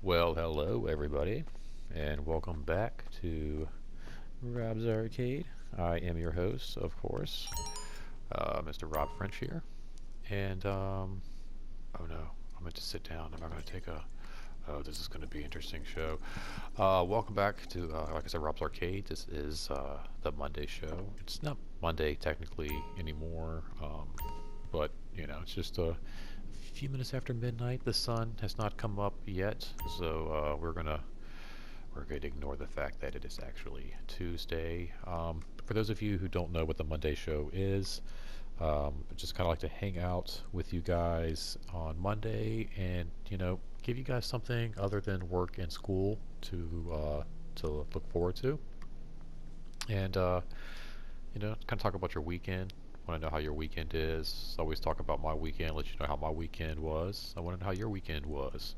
Well, hello everybody, and welcome back to Rob's Arcade. I am your host, of course, Mr. Rob French here. And oh no, I'm going to sit down. I'm not going to take a. Oh, this is going to be an interesting show. Welcome back to, like I said, Rob's Arcade. This is the Monday show. It's not Monday technically anymore, but it's just a few minutes after midnight. The sun has not come up yet, so we're going to ignore the fact that it is actually Tuesday. For those of you who don't know what the Monday show is, just kind of like to hang out with you guys on Monday and give you guys something other than work and school to look forward to, and kind of talk about your weekend. Want to know how your weekend is. Always talk about my weekend. Let you know how my weekend was. I want to know how your weekend was.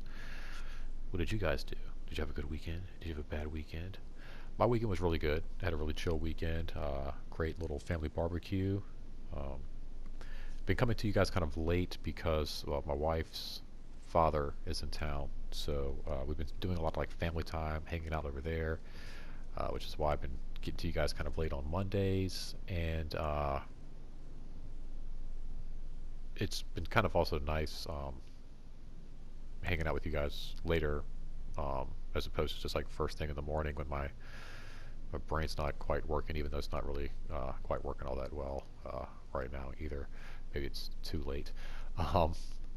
What did you guys do? Did you have a good weekend? Did you have a bad weekend? My weekend was really good. I had a really chill weekend. Great little family barbecue. Um, been coming to you guys kind of late because my wife's father is in town. So we've been doing a lot of like family time, hanging out over there, which is why I've been getting to you guys kind of late on Mondays. And it's been kind of also nice hanging out with you guys later, as opposed to just like first thing in the morning when my brain's not quite working, even though it's not really quite working all that well right now either. Maybe it's too late. Um,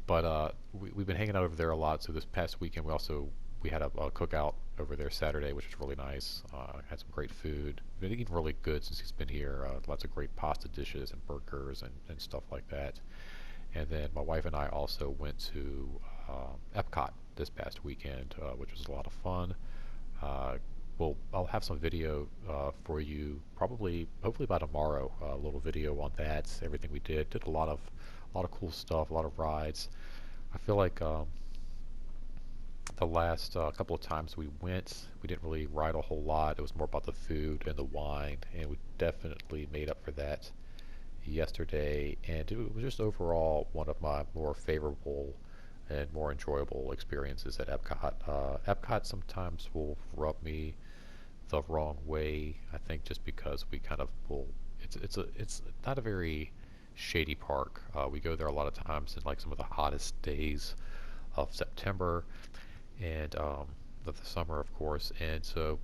but we've been hanging out over there a lot. So this past weekend we had a cookout over there Saturday, which was really nice. Had some great food. Been eating really good since he's been here. Lots of great pasta dishes and burgers and stuff like that. And then my wife and I also went to Epcot this past weekend, which was a lot of fun. Uh, I'll have some video for you, hopefully by tomorrow. A little video on that, everything we did. Did a lot of cool stuff, a lot of rides. I feel like the last couple of times we went, we didn't really ride a whole lot. It was more about the food and the wine, and we definitely made up for that yesterday. And it was just overall one of my more favorable and more enjoyable experiences at Epcot. Epcot sometimes will rub me the wrong way. I think just because we kind of will. It's not a very shady park. We go there a lot of times in like some of the hottest days of September and of the summer, of course. And so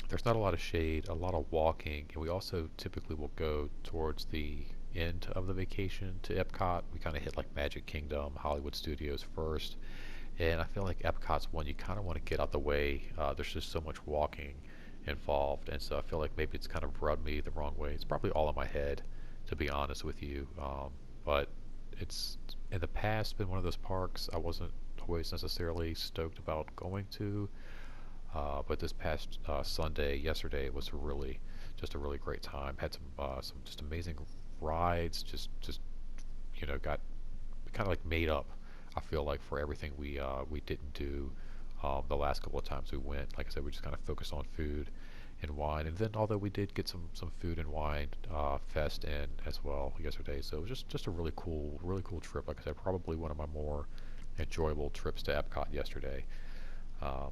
there's not a lot of shade, a lot of walking, and we also typically will go towards the end of the vacation to Epcot. We kind of hit like Magic Kingdom, Hollywood Studios first, and I feel like Epcot's one you kind of want to get out the way. There's just so much walking involved, and so I feel like maybe it's kind of rubbed me the wrong way. It's probably all in my head, to be honest with you. But it's in the past been one of those parks I wasn't always necessarily stoked about going to. But this past Sunday, yesterday, was just a really great time. Had some just amazing rides. Just got kind of like made up. I feel like for everything we didn't do the last couple of times we went. Like I said, we just kind of focused on food and wine. And then although we did get some food and wine fest in as well yesterday, so it was just a really cool trip. Like I said, probably one of my more enjoyable trips to Epcot yesterday. Um,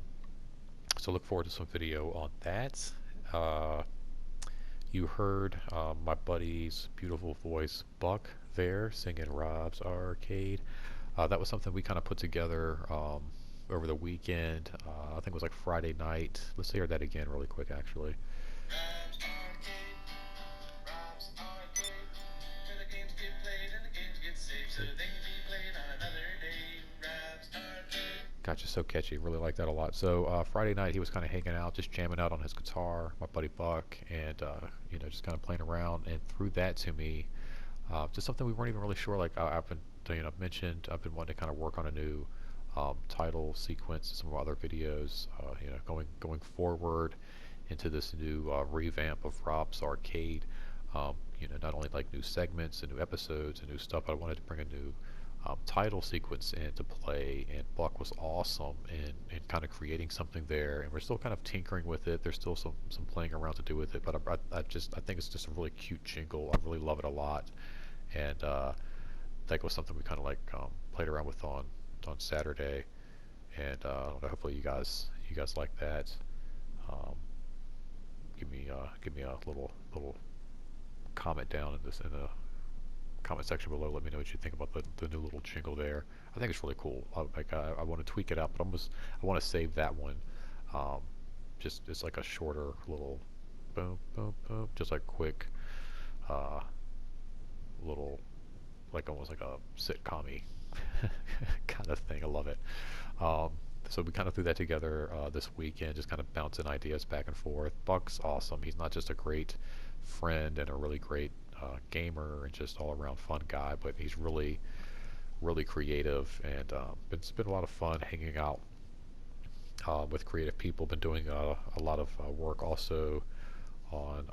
so look forward to some video on that. Uh, you heard my buddy's beautiful voice, Buck, there singing Rob's Arcade. That was something we kind of put together over the weekend. I think it was like Friday night. Let's hear that again really quick, actually. Rob's Arcade, Rob's Arcade, where the games get played and the games get saved so they can be played on another day. Rob's Arcade. Gotcha, so catchy. Really like that a lot. So Friday night he was kind of hanging out, just jamming out on his guitar, my buddy Buck, and just kind of playing around, and threw that to me. Just something we weren't even really sure. Like I've been, mentioned, I've been wanting to kind of work on a new title sequence, some of our other videos. Going forward into this new revamp of Rob's Arcade. Not only like new segments and new episodes and new stuff, but I wanted to bring a new title sequence into play, and Buck was awesome in kind of creating something there, and we're still kind of tinkering with it. There's still some playing around to do with it, but I think it's just a really cute jingle. I really love it a lot, and that was something we kind of like played around with on Saturday. and hopefully you guys like that. Um, give me a little comment down in the comment section below. Let me know what you think about the new little jingle there. I think it's really cool. I want to tweak it out, but I want to save that one. Um, just it's like a shorter little boom boom boom, just like quick uh, little like almost like a sitcom-y kind of thing. I love it. Um, so we kind of threw that together this weekend, just kind of bouncing ideas back and forth. Buck's awesome. He's not just a great friend and a really great gamer and just all around fun guy, but he's really creative, and it's been a lot of fun hanging out with creative people. Been doing a lot of work also on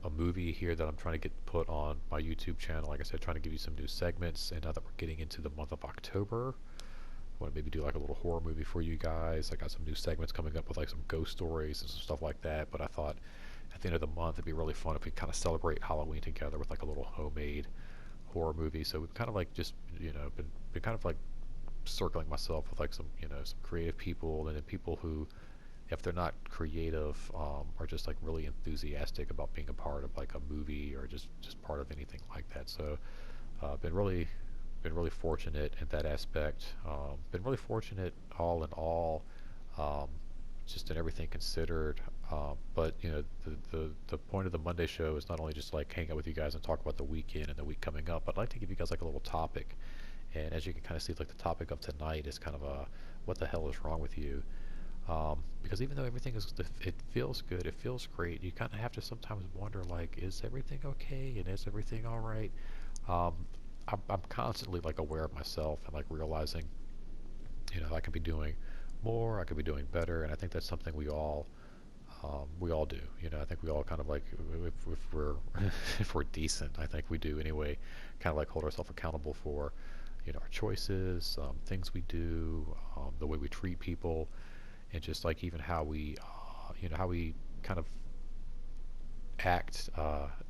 a movie here that I'm trying to get put on my YouTube channel. Like I said, trying to give you some new segments, and now that we're getting into the month of October, I want to maybe do like a little horror movie for you guys. I got some new segments coming up with like some ghost stories and some stuff like that. But I thought at the end of the month it'd be really fun if we kind of celebrate Halloween together with like a little homemade horror movie. So we've kind of like just been kind of like circling myself with like some some creative people, and then people who, if they're not creative, are just like really enthusiastic about being a part of like a movie or just part of anything like that. So been really fortunate in that aspect. Been really fortunate all in all, um, just in everything considered. But the point of the Monday show is not only just like hang out with you guys and talk about the weekend and the week coming up, but I'd like to give you guys like a little topic. And as you can kind of see, like the topic of tonight is kind of a what the hell is wrong with you? Because even though everything it feels good, it feels great, you kind of have to sometimes wonder, like, is everything okay and is everything all right? Um, I'm constantly like aware of myself and like realizing, I could be doing more, I could be doing better, and I think that's something we all do. I think we all kind of like if we're if we're decent, I think we do anyway, kind of like hold ourselves accountable for our choices, things we do, the way we treat people, and just like even how we how we kind of act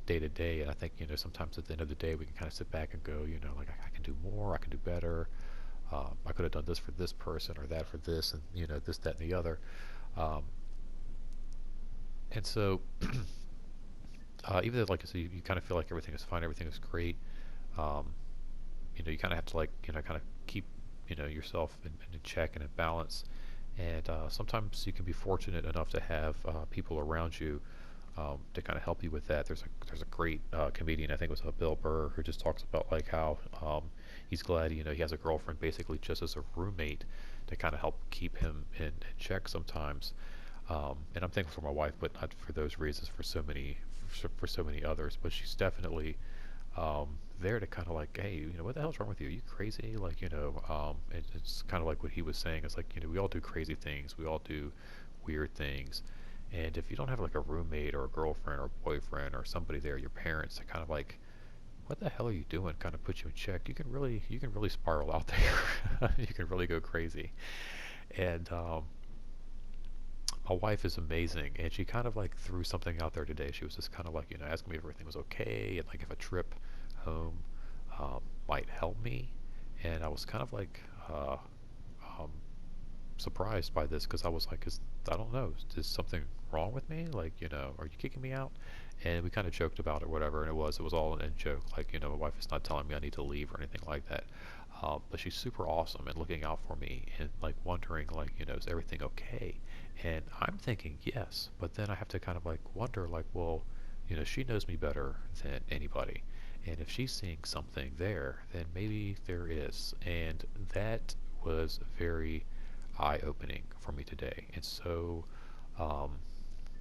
day to day. And I think sometimes at the end of the day we can kind of sit back and go, like I can do more, I can do better. I could have done this for this person or that for this, and this, that, and the other. Um, and so even though, like I said, you kind of feel like everything is fine, everything is great. Um, you kind of have to like kind of keep yourself in check and in balance. And sometimes you can be fortunate enough to have people around you to kind of help you with that. There's a great comedian, I think it was Bill Burr, who just talks about like how he's glad he has a girlfriend basically just as a roommate to kind of help keep him in check sometimes. And I'm thankful for my wife, but not for those reasons, for so many others. But she's definitely there to kind of like, hey, what the hell's wrong with you? Are you crazy? Like, it's kind of like what he was saying. It's like, we all do crazy things. We all do weird things. And if you don't have like a roommate or a girlfriend or boyfriend or somebody there, your parents, to kind of like, what the hell are you doing? Kind of put you in check. You can really spiral out there. You can really go crazy. And my wife is amazing, and she kind of like threw something out there today. She was just kind of like, asking me if everything was okay, and like if a trip home might help me. And I was kind of like um, surprised by this because I was like, I don't know, is something wrong with me? Like, are you kicking me out? And we kind of joked about it, whatever, and it was all in joke. Like, my wife is not telling me I need to leave or anything like that. But she's super awesome and looking out for me and like wondering, like, is everything okay? And I'm thinking yes, but then I have to kind of like wonder, like, well, she knows me better than anybody. And if she's seeing something there, then maybe there is. And that was very eye-opening for me today, and so um,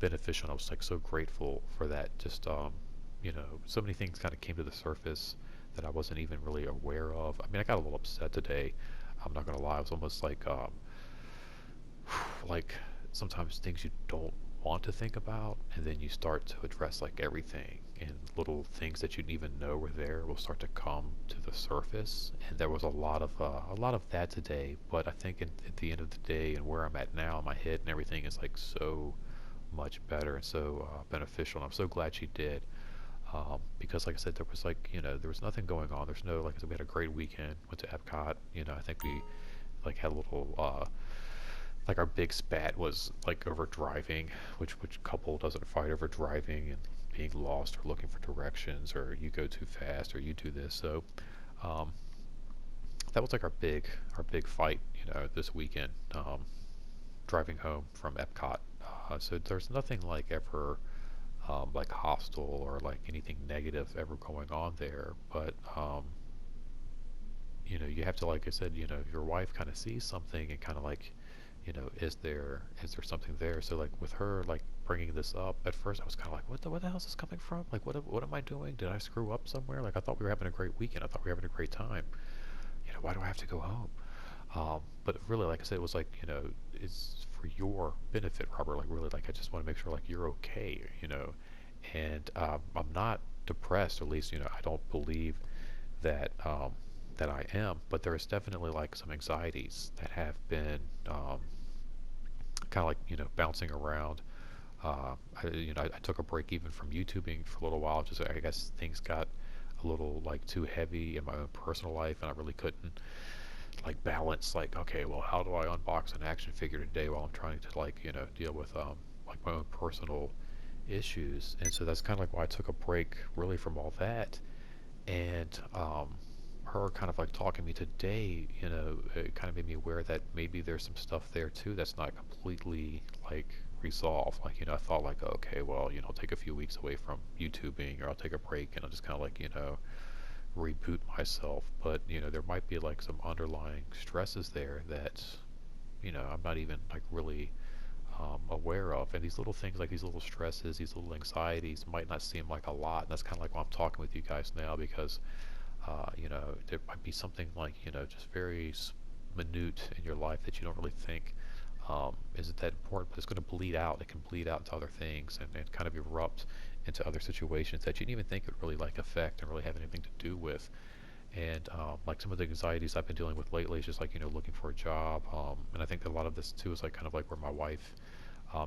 beneficial. And I was like so grateful for that. Just so many things kind of came to the surface that I wasn't even really aware of. I mean, I got a little upset today. I'm not gonna lie. It was almost like sometimes things you don't want to think about, and then you start to address like everything, and little things that you didn't even know were there will start to come to the surface. And there was a lot of that today. But I think at the end of the day, and where I'm at now in my head and everything is like so much better and so beneficial. And I'm so glad she did. Because like I said, there was like, there was nothing going on. There's no, like I said, we had a great weekend, went to Epcot. I think like had a little like our big spat was like over driving, which couple doesn't fight over driving and being lost or looking for directions, or you go too fast or you do this. So um, that was like our big fight, this weekend, driving home from Epcot. So there's nothing like ever like hostile or like anything negative ever going on there, but you have to, like I said, your wife kind of sees something and kind of like, is there something there? So like with her like bringing this up, at first I was kind of like, what the hell is this coming from? Like what am I doing? Did I screw up somewhere? Like I thought we were having a great weekend. I thought we were having a great time. Why do I have to go home? But really, like I said, it was like, it's for your benefit, Robert. Like really, like I just want to make sure like you're okay. And I'm not depressed, or at least I don't believe that I am. But there is definitely like some anxieties that have been kind of like bouncing around. I took a break even from YouTubing for a little while. Just I guess things got a little like too heavy in my own personal life, and I really couldn't like balance. Like, okay, well, how do I unbox an action figure today while I'm trying to like deal with like my own personal issues? And so that's kind of like why I took a break really from all that. And her kind of like talking to me today, it kind of made me aware that maybe there's some stuff there too that's not completely like resolved. Like, I thought like, okay, well, I'll take a few weeks away from YouTubing, or I'll take a break and I'll just kind of like, reboot myself. But, there might be like some underlying stresses there that, I'm not even like really aware of. And these little things, like these little stresses, these little anxieties might not seem like a lot. And that's kind of like why I'm talking with you guys now, because there might be something like, just very minute in your life that you don't really think isn't that important, but it's going to bleed out. It can bleed out into other things, and kind of erupt into other situations that you didn't even think it would really like affect and really have anything to do with. And like some of the anxieties I've been dealing with lately is just like, looking for a job. And I think that a lot of this too is like kind of like where my wife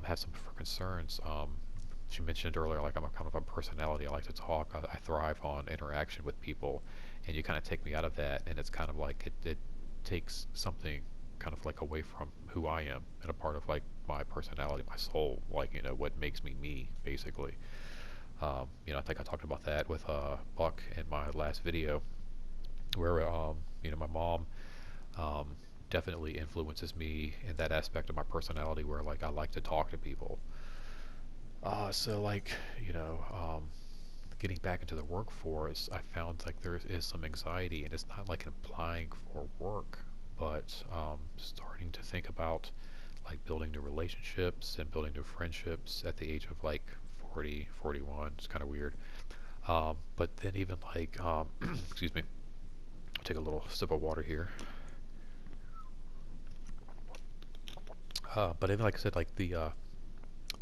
has some concerns. She mentioned earlier, like I'm a kind of a personality. I like to talk. I thrive on interaction with people, and you kind of take me out of that, and it's kind of like it takes something kind of like away from who I am and a part of like my personality, my soul, like what makes me me, basically. I think I talked about that with Buck in my last video, where my mom um, definitely influences me in that aspect of my personality, where like I like to talk to people. So like, getting back into the workforce, I found like there is some anxiety, and it's not like applying for work, but starting to think about like building new relationships and building new friendships at the age of like 40, 41. It's kind of weird. But then even like, excuse me, I'll take a little sip of water here. But even like I said, like the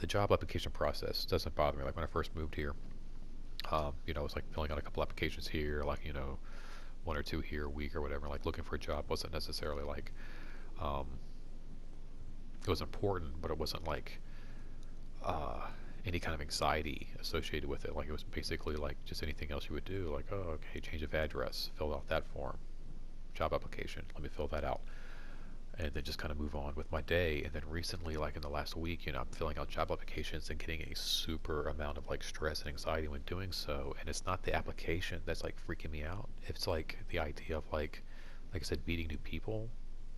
job application process doesn't bother me. Like when I first moved here, I was like filling out a couple applications here, like one or two here a week or whatever. Like looking for a job wasn't necessarily like um, it was important, but it wasn't like uh, any kind of anxiety associated with it. Like it was basically like just anything else you would do. Like, oh, okay, change of address, fill out that form, job application, let me fill that out, and then just kind of move on with my day. And then recently, like in the last week, I'm filling out job applications and getting a super amount of like stress and anxiety when doing so. And it's not the application that's like freaking me out. It's like the idea of like I said, meeting new people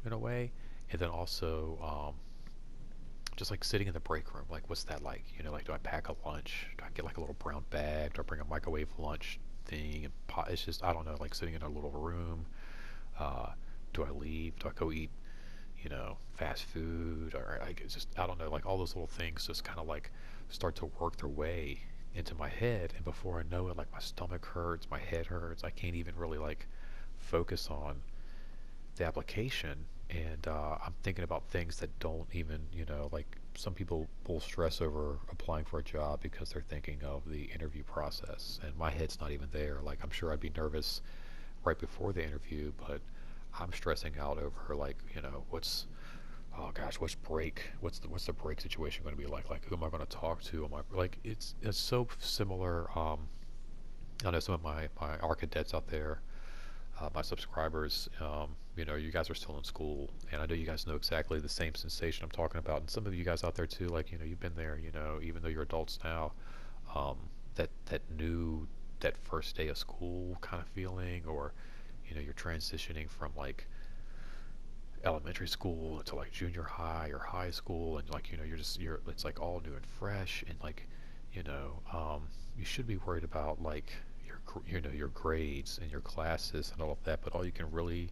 in a way, and then also just like sitting in the break room. Like, what's that like? Like, do I pack a lunch? Do I get like a little brown bag? Do I bring a microwave lunch thing? And pot? It's just, I don't know, like sitting in a little room. Uh, do I leave? Do I go eat fast food, or like it's just, I don't know, like all those little things just kind of like start to work their way into my head, and before I know it, like my stomach hurts, my head hurts, I can't even really like focus on the application. And I'm thinking about things that don't even, like some people will stress over applying for a job because they're thinking of the interview process, and my head's not even there. Like I'm sure I'd be nervous right before the interview, but I'm stressing out over like, what's oh gosh, what's the break situation going to be like? Like, who am I going to talk to? Am I like, it's so similar. I know some of my ARC cadets out there. my subscribers, you guys are still in school, and I know you guys know exactly the same sensation I'm talking about. And some of you guys out there too, like, you've been there, even though you're adults now, um, that first day of school kind of feeling, or, you're transitioning from like elementary school to like junior high or high school, and like, it's like all new and fresh, and like, you know, um, you should be worried about like your grades and your classes and all of that, but all you can really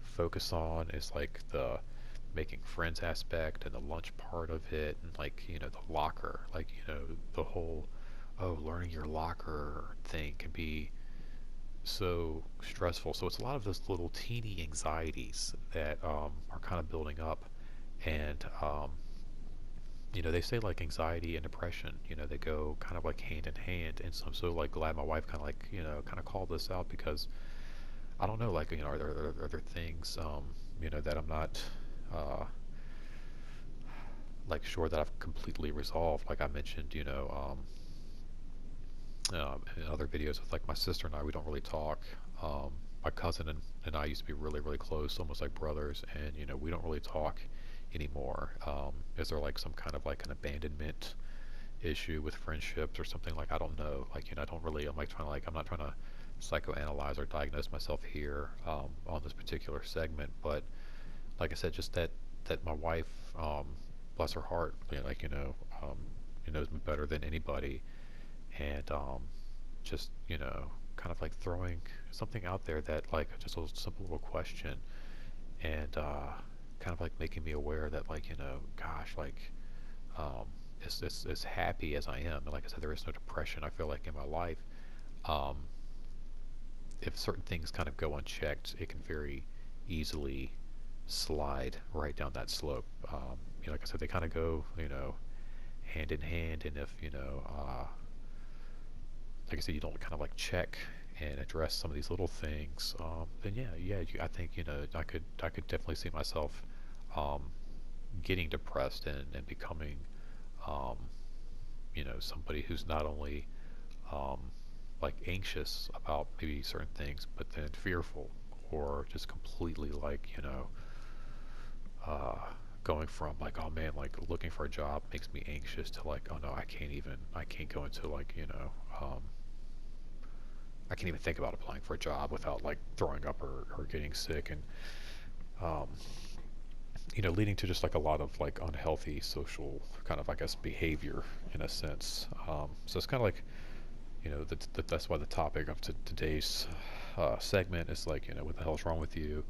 focus on is like the making friends aspect and the lunch part of it, and like, the locker, like, the whole, oh, learning your locker thing can be so stressful. So it's a lot of those little teeny anxieties that are kind of building up, and they say like anxiety and depression, they go kind of like hand in hand. And so I'm so like glad my wife kind of like kind of called this out, because I don't know, like, are there things that I'm not uh, like sure that I've completely resolved. Like I mentioned, in other videos with like my sister and I, we don't really talk. My cousin and I used to be really, really close, almost like brothers, and we don't really talk anymore. Is there like some kind of like an abandonment issue with friendships or something? Like, I don't know. Like, I don't really. I'm not trying to psychoanalyze or diagnose myself here on this particular segment, but like I said, just that my wife, bless her heart, knows me better than anybody, and just kind of like throwing something out there, that like just a simple little question, and kind of like making me aware that, like, gosh, like, um, as happy as I am, and like I said, there is no depression, I feel like, in my life. um, if certain things kind of go unchecked, it can very easily slide right down that slope. Like I said, they kind of go, hand in hand, and if like I said, you don't kind of like check and address some of these little things, then yeah, I think, I could definitely see myself um, getting depressed, and becoming, um, somebody who's not only um, like anxious about maybe certain things, but then fearful, or just completely like, uh, going from like, oh man, like looking for a job makes me anxious, to like, oh no, I can't go into like, I can't even think about applying for a job without like throwing up, or getting sick, and um, leading to just like a lot of like unhealthy social kind of, I guess, behavior in a sense. So it's kind of like, that's why the topic of today's segment is like, what the hell's wrong with you?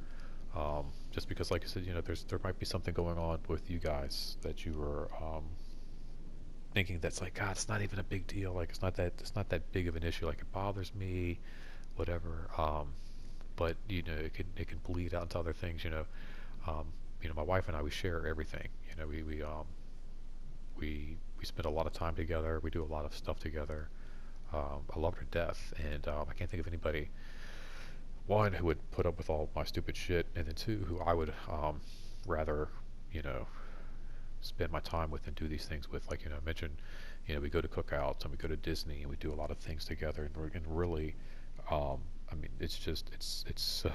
Just because, like I said, there might be something going on with you guys that you were thinking that's like, God, it's not even a big deal. Like, it's not that big of an issue. Like, it bothers me, whatever. But it can bleed out into other things. Um, my wife and I, we share everything. We spend a lot of time together. We do a lot of stuff together. I love her to death, and I can't think of anybody, one, who would put up with all my stupid shit, and then two, who I would rather, you know, spend my time with and do these things with. Like, I mentioned, we go to cookouts and we go to Disney and we do a lot of things together, and really, I mean, it's just, it's so,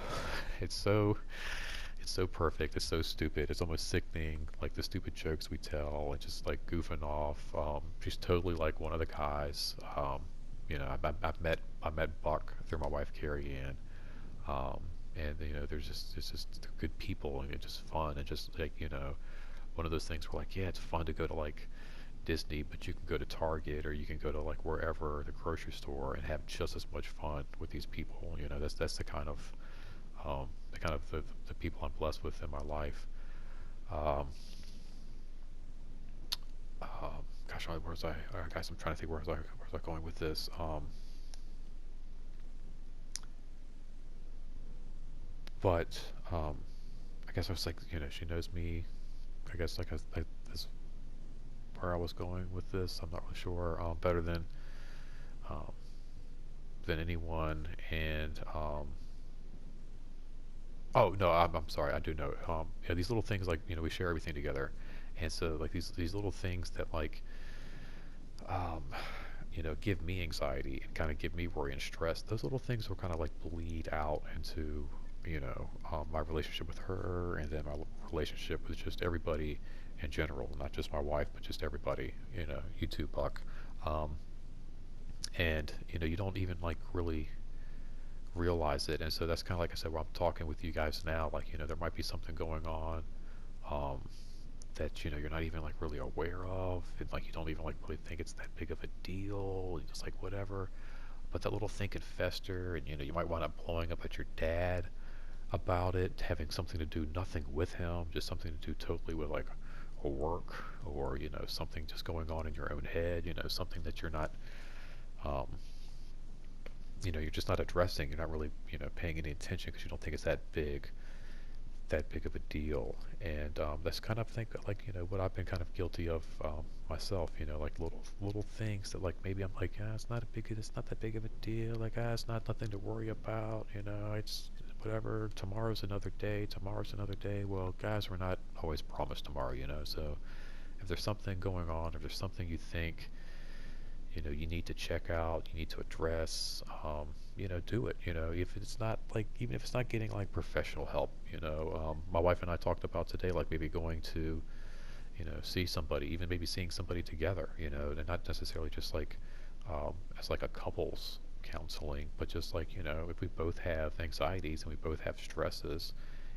it's so, it's so perfect. It's so stupid. It's almost sickening. Like the stupid jokes we tell, and just like goofing off. She's totally like one of the guys. I met Buck through my wife Carrie Ann. Um, and there's just it's just good people, and it's just fun, and just like, one of those things where, like, yeah, it's fun to go to like Disney, but you can go to Target, or you can go to like wherever, the grocery store, and have just as much fun with these people. That's the people I'm blessed with in my life. Um, Gosh, where's I? Guys, I'm trying to think, where's I going with this? But I guess I was like, she knows me. I guess like that's where I was going with this. I'm not really sure. Better um, than anyone. And oh no, I'm sorry. I do know. Yeah, these little things, like, we share everything together, and so like these little things that, like, um, give me anxiety and kind of give me worry and stress. Those little things will kind of like bleed out into, my relationship with her, and then my relationship with just everybody in general, not just my wife, but just everybody, you too, Buck. Um, and, you don't even like really realize it. And so that's kind of like I said, while I'm talking with you guys now, like, there might be something going on. Um, that you're not even like really aware of, and like you don't even like really think it's that big of a deal, and just like whatever. But that little thing can fester, and you might wind up blowing up at your dad about it, having something to do nothing with him, just something to do totally with like a work, or something just going on in your own head, something that you're not, um, you're just not addressing. You're not really paying any attention because you don't think it's that big of a deal. And that's kind of think like what I've been kind of guilty of myself. Like little things that like maybe I'm like, it's not that big of a deal. Like, it's not nothing to worry about. It's whatever. Tomorrow's another day. Tomorrow's another day. Well, guys, we're not always promised tomorrow. So if there's something going on, if there's something you think you need to check out, you need to address, do it. If it's not like, even if it's not getting like professional help, my wife and I talked about today, like maybe going to, see somebody, even maybe seeing somebody together, and not necessarily just like, as like a couples counseling, but just like, if we both have anxieties and we both have stresses,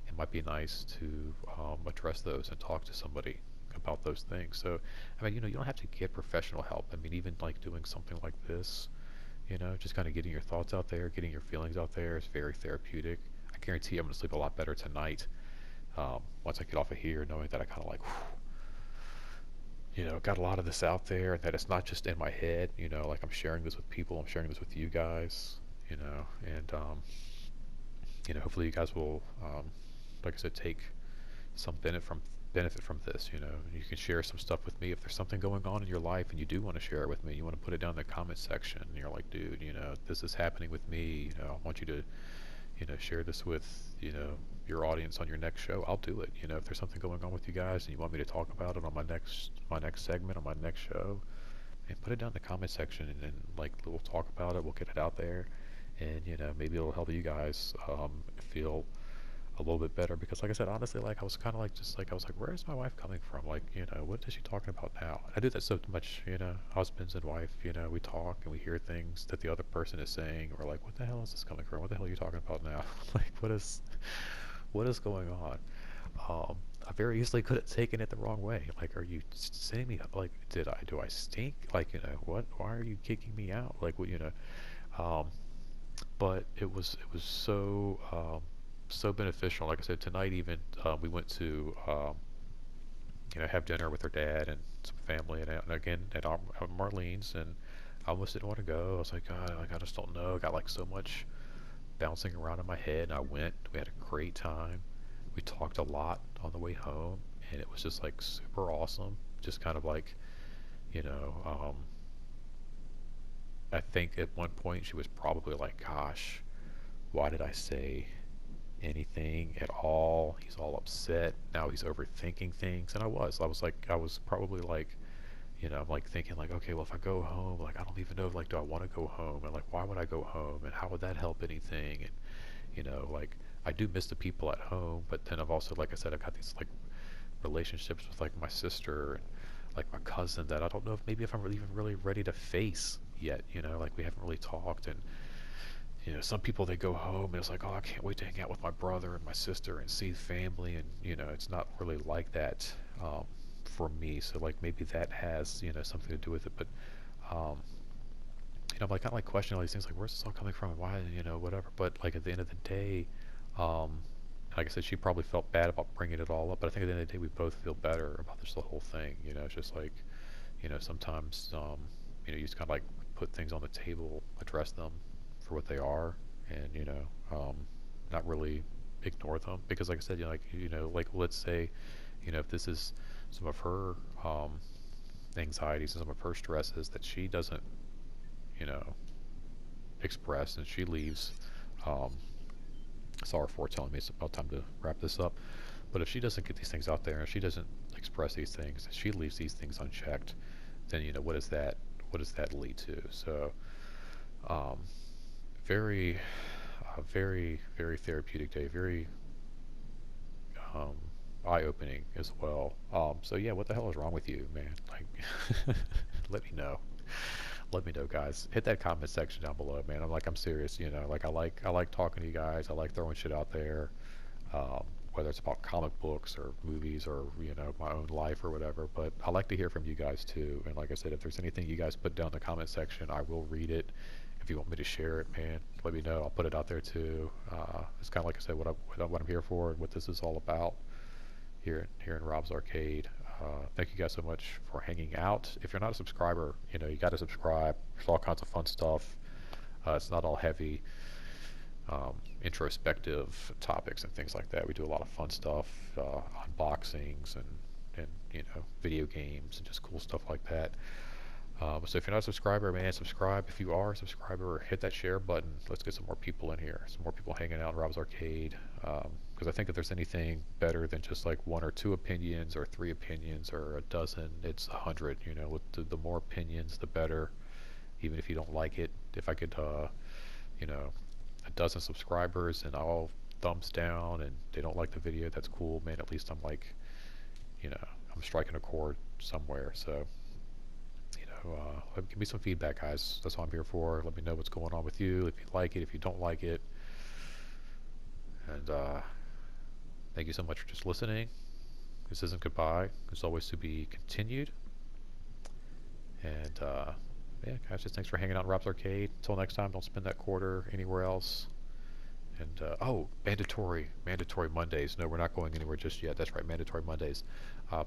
it might be nice to address those and talk to somebody about those things. So, I mean, you don't have to get professional help. I mean, even like doing something like this, just kind of getting your thoughts out there, getting your feelings out there is very therapeutic. I guarantee I'm going to sleep a lot better tonight once I get off of here, knowing that I kind of like, got a lot of this out there, and that it's not just in my head, like I'm sharing this with people, I'm sharing this with you guys, and, hopefully you guys will, like I said, take some benefit from this. You can share some stuff with me if there's something going on in your life and you do want to share it with me. You want to put it down in the comment section, and you're like, dude, this is happening with me. I want you to share this with your audience on your next show. I'll do it. If there's something going on with you guys and you want me to talk about it on my next segment on my next show, and put it down in the comment section, and then like we'll talk about it, we'll get it out there, and maybe it'll help you guys feel a little bit better. Because like I said, honestly, like I was kind of like, just like I was like, where is my wife coming from? Like, what is she talking about now? I do that so much. Husbands and wife, we talk and we hear things that the other person is saying. We're like, what the hell is this coming from? What the hell are you talking about now? Like, what is going on? I very easily could have taken it the wrong way. Like, are you saying me, like, do I stink? Like, what, why are you kicking me out? Like, what, um, but it was so beneficial. Like I said, tonight even we went to have dinner with her dad and some family, and again at Marlene's, and I almost didn't want to go. I was like, God, like I just don't know. I got like so much bouncing around in my head, and I went. We had a great time. We talked a lot on the way home, and it was just like super awesome. Just kind of like, you know, um, I think at one point she was probably like, gosh, why did I say anything at all? He's all upset. Now he's overthinking things. And I was probably like, I'm like thinking like, okay, well, if I go home, like, I don't even know, like, do I want to go home? And like, why would I go home? And how would that help anything? And, like, I do miss the people at home, but then I've also, like I said, I've got these like relationships with like my sister and like my cousin that I don't know if maybe if I'm really, even really ready to face yet, like we haven't really talked. And some people, they go home and it's like, oh, I can't wait to hang out with my brother and my sister and see family, and it's not really like that for me. So like maybe that has something to do with it. But um, I'm like kind of like questioning all these things, like where's this all coming from and why, whatever. But like at the end of the day, um, like I said, she probably felt bad about bringing it all up, but I think at the end of the day, we both feel better about this the whole thing. It's just like sometimes you just kind of like put things on the table, address them for what they are, and not really ignore them. Because like I said, like let's say if this is some of her anxieties and some of her stresses that she doesn't you know express, and she leaves. um, Sorry for telling me it's about time to wrap this up. But if she doesn't get these things out there, and she doesn't express these things, she leaves these things unchecked, then what is that? what does that lead to? So, um, very, very therapeutic day. Very um, eye-opening as well. So yeah, what the hell is wrong with you, man? Like, let me know. Let me know, guys. Hit that comment section down below, man. I'm serious. You know, like I like talking to you guys. I like throwing shit out there. Um, whether it's about comic books or movies or my own life or whatever. But I like to hear from you guys too. And like I said, if there's anything you guys put down in the comment section, I will read it. If you want me to share it, man, let me know. I'll put it out there too. It's kind of like I said, what I'm here for, and what this is all about here in Rob's Arcade. Thank you guys so much for hanging out. If you're not a subscriber, you got to subscribe. There's all kinds of fun stuff. It's not all heavy, introspective topics and things like that. We do a lot of fun stuff, unboxings and video games and just cool stuff like that. So if you're not a subscriber, man, subscribe. If you are a subscriber, hit that share button. Let's get some more people in here, some more people hanging out in Rob's Arcade. Because I think if there's anything better than just like one or two opinions or three opinions or a dozen, it's 100. With the more opinions, the better. Even if you don't like it, if I get, a dozen subscribers and all thumbs down and they don't like the video, that's cool, man. At least I'm like, I'm striking a chord somewhere. So. Give me some feedback, guys. That's what I'm here for. Let me know what's going on with you, if you like it, if you don't like it. And thank you so much for just listening. This isn't goodbye. It's always to be continued. And yeah, guys, just thanks for hanging out in Rob's Arcade. Until next time, don't spend that quarter anywhere else. And oh, mandatory Mondays. No, we're not going anywhere just yet. That's right, mandatory Mondays.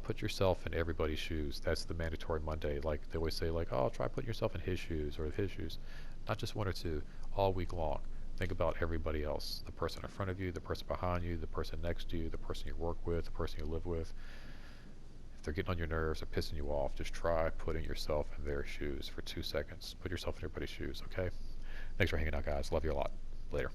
Put yourself in everybody's shoes. That's the mandatory Monday. Like they always say, like, oh, try putting yourself in his shoes or his shoes. Not just one or two, all week long. Think about everybody else. The person in front of you, the person behind you, the person next to you, the person you work with, the person you live with. If they're getting on your nerves or pissing you off, just try putting yourself in their shoes for 2 seconds. Put yourself in everybody's shoes, okay? Thanks for hanging out, guys. Love you a lot. Later.